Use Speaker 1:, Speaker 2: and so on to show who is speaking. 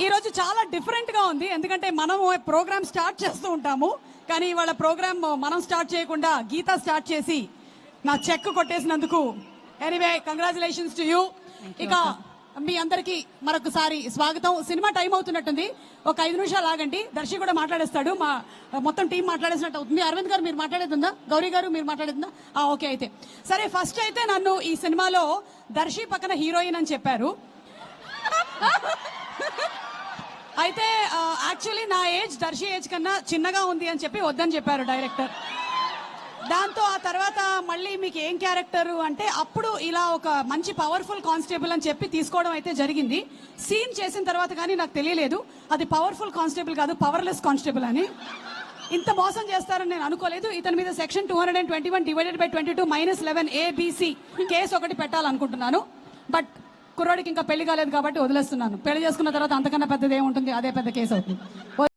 Speaker 1: ఈరోజు చాలా డిఫరెంట్గా ఉంది, ఎందుకంటే మనం ప్రోగ్రామ్ స్టార్ట్ చేస్తూ ఉంటాము, కానీ ఇవాళ ప్రోగ్రామ్ మనం స్టార్ట్ చేయకుండా గీత స్టార్ట్ చేసి నా చెక్ కొట్టేసినందుకు ఎనీవే కంగ్రాచులేషన్స్ టు యూ. ఇక మీ అందరికి మరొకసారి స్వాగతం. సినిమా టైం అవుతున్నట్టుంది, ఒక 5 నిమిషాలు ఆగండి, దర్శి కూడా మాట్లాడేస్తాడు, మా మొత్తం టీం మాట్లాడేసినట్టు అవుతుంది. అరవింద్ గారు మీరు మాట్లాడేస్తుందా, గౌరీ గారు మీరు మాట్లాడేస్తుందా? ఓకే, అయితే సరే. ఫస్ట్ అయితే నన్ను ఈ సినిమాలో దర్శి పక్కన హీరోయిన్ అని చెప్పారు. అయితే యాక్చువల్లీ నా ఏజ్ దర్శి ఏజ్ కన్నా చిన్నగా ఉంది అని చెప్పి వద్దని చెప్పారు డైరెక్టర్. దాంతో ఆ తర్వాత మళ్ళీ మీకు ఏం క్యారెక్టర్ అంటే అప్పుడు ఇలా ఒక మంచి పవర్ఫుల్ కానిస్టేబుల్ అని చెప్పి తీసుకోవడం అయితే జరిగింది. సీన్ చేసిన తర్వాత కానీ నాకు తెలియలేదు అది పవర్ఫుల్ కానిస్టేబుల్ కాదు, పవర్లెస్ కానిస్టేబుల్ అని. ఇంత మోసం చేస్తారని నేను అనుకోలేదు. ఇతని మీద సెక్షన్ 221/22 - 11ABC కేసు ఒకటి పెట్టాలనుకుంటున్నాను. బట్ కుర్రాడికి ఇంకా పెళ్లి కాలేదు కాబట్టి వదిలేస్తున్నాను. పెళ్లి చేసుకున్న తర్వాత అంతకన్నా పెద్దది ఏముంటుంది, అదే పెద్ద కేసు అవుతుంది.